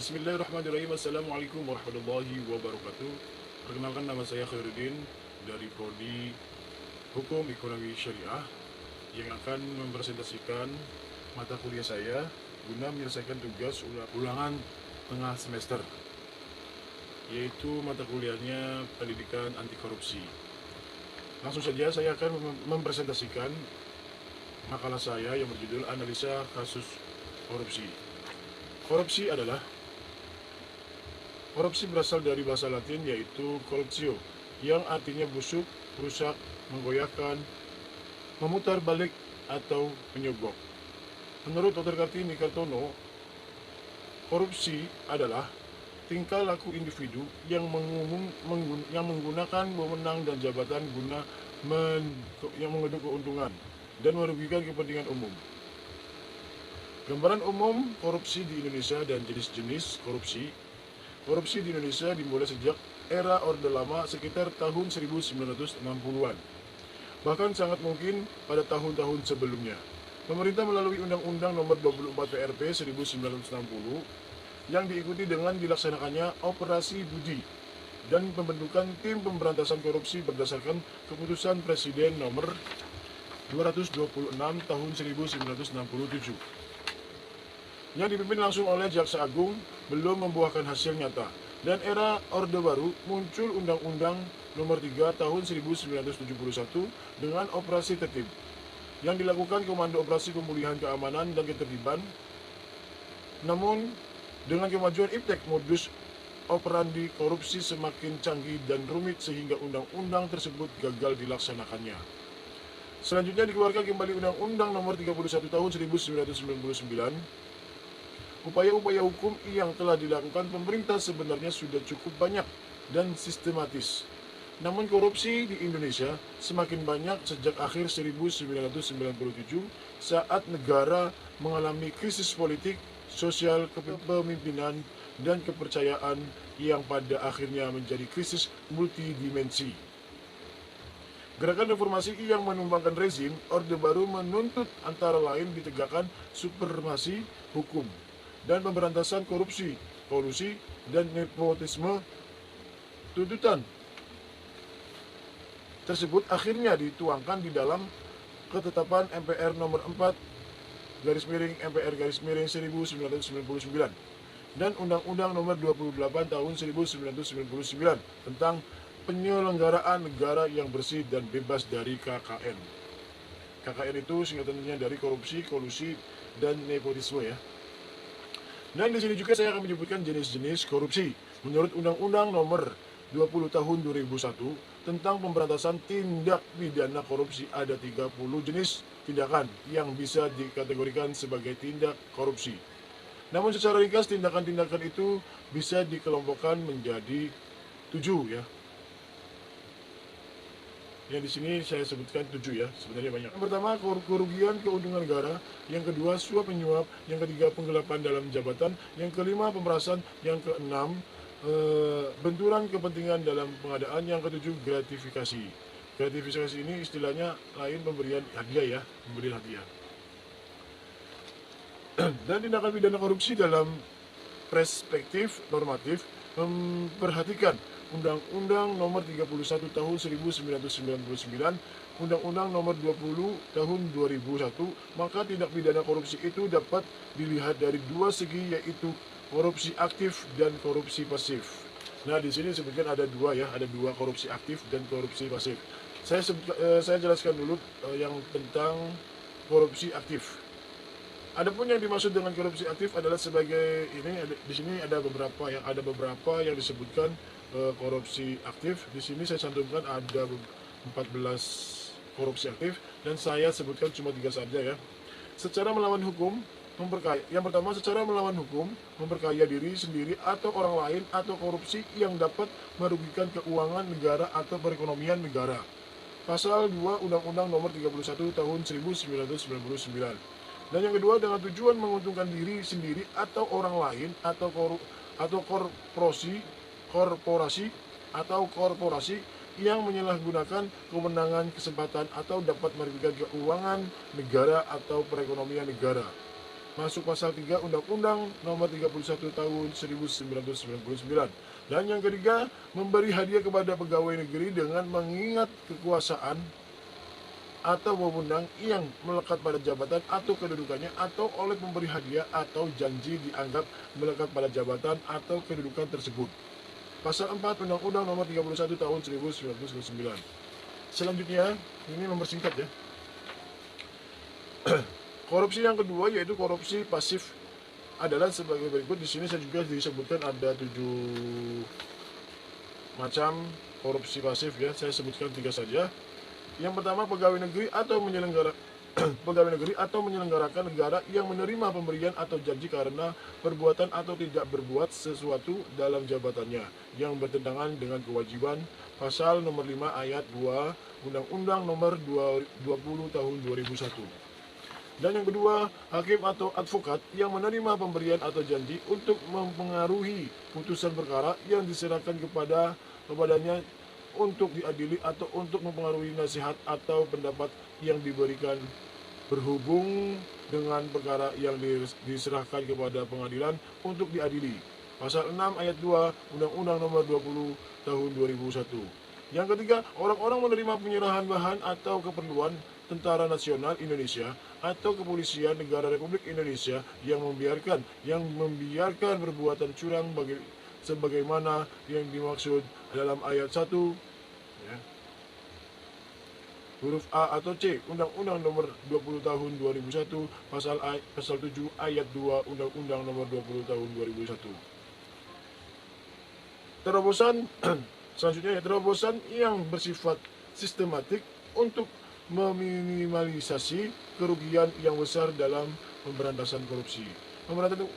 Bismillahirrahmanirrahim. Assalamualaikum warahmatullahi wabarakatuh. Perkenalkan, nama saya Khairuddin dari Prodi Hukum Ekonomi Syariah yang akan mempresentasikan mata kuliah saya guna menyelesaikan tugas ulangan tengah semester, yaitu mata kuliahnya Pendidikan Anti Korupsi. Langsung saja saya akan mempresentasikan makalah saya yang berjudul Analisa Kasus Korupsi. Korupsi berasal dari bahasa Latin yaitu corruptio, yang artinya busuk, rusak, menggoyahkan, memutar balik, atau menyogok. Menurut Dr. Kartini Kartono, korupsi adalah tingkah laku individu yang menggunakan wewenang dan jabatan guna yang mengandung keuntungan dan merugikan kepentingan umum. Gambaran umum korupsi di Indonesia dan jenis-jenis korupsi. Korupsi di Indonesia dimulai sejak era Orde Lama sekitar tahun 1960-an. Bahkan sangat mungkin pada tahun-tahun sebelumnya. Pemerintah melalui Undang-Undang Nomor 24 PRP 1960 yang diikuti dengan dilaksanakannya Operasi Budi dan pembentukan Tim Pemberantasan Korupsi berdasarkan Keputusan Presiden Nomor 226 Tahun 1967 yang dipimpin langsung oleh Jaksa Agung, belum membuahkan hasil nyata. Dan era Orde Baru muncul Undang-Undang Nomor 3 Tahun 1971 dengan Operasi Tertib yang dilakukan Komando Operasi Pemulihan Keamanan dan Ketertiban. Namun dengan kemajuan iptek, modus operandi korupsi semakin canggih dan rumit sehingga undang-undang tersebut gagal dilaksanakannya. Selanjutnya dikeluarkan kembali Undang-Undang Nomor 31 Tahun 1999. Upaya-upaya hukum yang telah dilakukan pemerintah sebenarnya sudah cukup banyak dan sistematis. Namun korupsi di Indonesia semakin banyak sejak akhir 1997 saat negara mengalami krisis politik, sosial, kepemimpinan, dan kepercayaan yang pada akhirnya menjadi krisis multidimensi. Gerakan reformasi yang menumbangkan rezim Orde Baru menuntut antara lain ditegakkan supremasi hukum dan pemberantasan korupsi, kolusi, dan nepotisme. Tuntutan tersebut akhirnya dituangkan di dalam Ketetapan MPR Nomor 4 MPR 1999 dan Undang-Undang Nomor 28 Tahun 1999 tentang penyelenggaraan negara yang bersih dan bebas dari KKN. KKN itu singkatannya dari korupsi, kolusi, dan nepotisme ya. Dan di sini juga saya akan menyebutkan jenis-jenis korupsi. Menurut Undang-Undang Nomor 20 Tahun 2001 tentang pemberantasan tindak pidana korupsi, ada 30 jenis tindakan yang bisa dikategorikan sebagai tindak korupsi. Namun secara ringkas tindakan-tindakan itu bisa dikelompokkan menjadi 7 ya. Yang di sini saya sebutkan 7 ya, sebenarnya banyak. Yang pertama, kerugian keuntungan negara. Yang kedua, suap menyuap. Yang ketiga, penggelapan dalam jabatan. Yang kelima, pemerasan. Yang keenam, benturan kepentingan dalam pengadaan. Yang ketujuh, gratifikasi. Gratifikasi ini istilahnya lain pemberian hadiah ya, pemberian hadiah. Dan tindakan pidana korupsi dalam perspektif normatif memperhatikan Undang-Undang Nomor 31 Tahun 1999, Undang-Undang Nomor 20 Tahun 2001, maka tindak pidana korupsi itu dapat dilihat dari dua segi, yaitu korupsi aktif dan korupsi pasif. Nah, di sini disebutkan ada dua ya, ada dua, korupsi aktif dan korupsi pasif. Saya jelaskan dulu yang tentang korupsi aktif. Adapun yang dimaksud dengan korupsi aktif adalah sebagai ini, di sini ada beberapa yang disebutkan korupsi aktif. Di sini saya cantumkan ada 14 korupsi aktif dan saya sebutkan cuma 3 saja ya. Secara melawan hukum, memperkaya. Yang pertama, secara melawan hukum, memperkaya diri sendiri atau orang lain, atau korupsi yang dapat merugikan keuangan negara atau perekonomian negara. Pasal 2 Undang-Undang Nomor 31 Tahun 1999. Dan yang kedua, dengan tujuan menguntungkan diri sendiri atau orang lain, atau korporasi yang menyalahgunakan kewenangan, kesempatan, atau dapat merugikan keuangan negara atau perekonomian negara. masuk pasal 3 Undang-Undang Nomor 31 Tahun 1999. Dan yang ketiga, memberi hadiah kepada pegawai negeri dengan mengingat kekuasaan atau wewenang yang melekat pada jabatan atau kedudukannya, atau oleh pemberi hadiah atau janji dianggap melekat pada jabatan atau kedudukan tersebut. Pasal 4 Undang-Undang Nomor 31 Tahun 1999. Selanjutnya, ini mempersingkat ya. Korupsi yang kedua yaitu korupsi pasif adalah sebagai berikut. Di sini saya juga disebutkan ada 7 macam korupsi pasif ya. Saya sebutkan 3 saja. Yang pertama, pegawai negeri atau menyelenggarakan negara yang menerima pemberian atau janji karena perbuatan atau tidak berbuat sesuatu dalam jabatannya yang bertentangan dengan kewajiban. Pasal nomor 5 ayat 2 Undang-Undang Nomor 20 Tahun 2001. Dan yang kedua, hakim atau advokat yang menerima pemberian atau janji untuk mempengaruhi putusan perkara yang diserahkan kepadanya untuk diadili atau untuk mempengaruhi nasihat atau pendapat yang diberikan berhubung dengan perkara yang diserahkan kepada pengadilan untuk diadili. Pasal 6 ayat 2 Undang-Undang Nomor 20 Tahun 2001. Yang ketiga, orang-orang menerima penyerahan bahan atau keperluan Tentara Nasional Indonesia atau Kepolisian Negara Republik Indonesia yang membiarkan perbuatan curang sebagaimana yang dimaksud dalam ayat 1 ya, huruf A atau C Undang-Undang Nomor 20 Tahun 2001 pasal 7 ayat 2 Undang-Undang Nomor 20 Tahun 2001. Terobosan selanjutnya ya, terobosan yang bersifat sistematik untuk meminimalisasi kerugian yang besar dalam pemberantasan korupsi.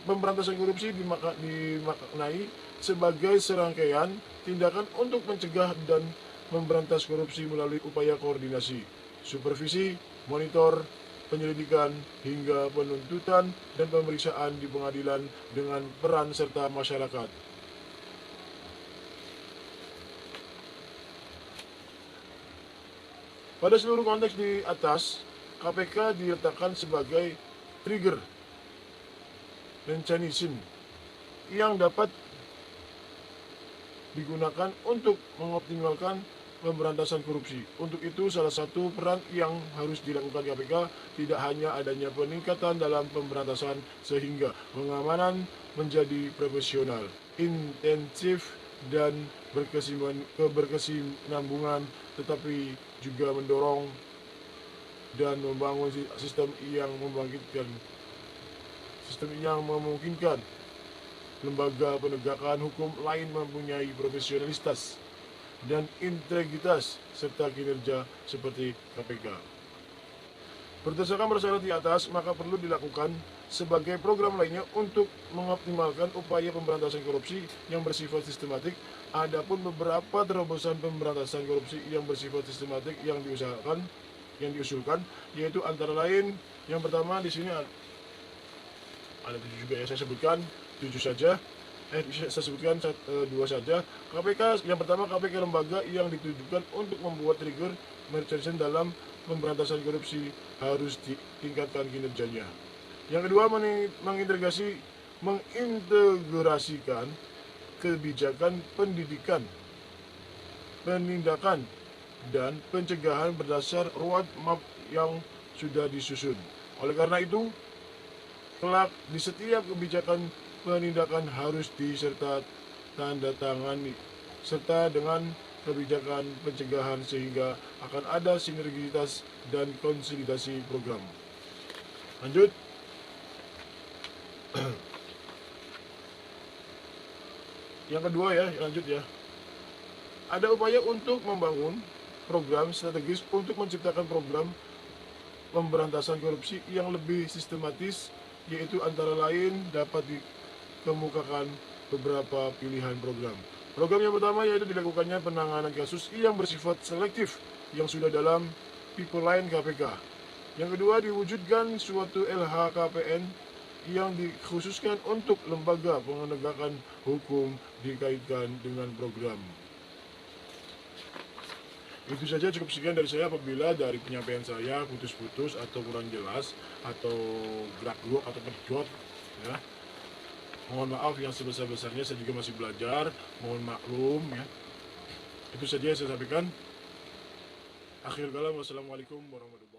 Pemberantasan korupsi dimaknai sebagai serangkaian tindakan untuk mencegah dan memberantas korupsi melalui upaya koordinasi, supervisi, monitor, penyelidikan, hingga penuntutan dan pemeriksaan di pengadilan dengan peran serta masyarakat. Pada seluruh konteks di atas, KPK diletakkan sebagai trigger mechanism yang dapat digunakan untuk mengoptimalkan pemberantasan korupsi. Untuk itu, salah satu peran yang harus dilakukan KPK tidak hanya adanya peningkatan dalam pemberantasan sehingga pengamanan menjadi profesional, intensif, dan berkesinambungan, tetapi juga mendorong dan membangun sistem yang memungkinkan lembaga penegakan hukum lain mempunyai profesionalitas dan integritas serta kinerja seperti KPK. Berdasarkan persyarat di atas, maka perlu dilakukan sebagai program lainnya untuk mengoptimalkan upaya pemberantasan korupsi yang bersifat sistematik. Adapun beberapa terobosan pemberantasan korupsi yang bersifat sistematik yang diusulkan yaitu antara lain, yang pertama di sini ada 7 juga ya, saya sebutkan 7 saja. Saya sebutkan 2 saja. Yang pertama, KPK lembaga yang ditujukan untuk membuat trigger mechanism dalam pemberantasan korupsi harus ditingkatkan kinerjanya. Yang kedua, mengintegrasikan kebijakan pendidikan, penindakan, dan pencegahan berdasar roadmap yang sudah disusun. Oleh karena itu, kelak di setiap kebijakan penindakan harus diserta tanda tangani serta dengan kebijakan pencegahan sehingga akan ada sinergitas dan konsolidasi program. Lanjut. Yang kedua ya, lanjut ya. Ada upaya untuk membangun program strategis untuk menciptakan program pemberantasan korupsi yang lebih sistematis, yaitu antara lain dapat dikemukakan beberapa pilihan program. Program yang pertama yaitu dilakukannya penanganan kasus yang bersifat selektif yang sudah dalam pipeline KPK. Yang kedua, diwujudkan suatu LHKPN yang dikhususkan untuk lembaga penegakan hukum dikaitkan dengan program. Itu saja, cukup sekian dari saya. Apabila dari penyampaian saya putus-putus atau kurang jelas atau gerak-gerok atau pedot, ya, mohon maaf yang sebesar-besarnya. Saya juga masih belajar, mohon maklum ya. Itu saja yang saya sampaikan. Akhir kalam, wassalamualaikum warahmatullahi wabarakatuh.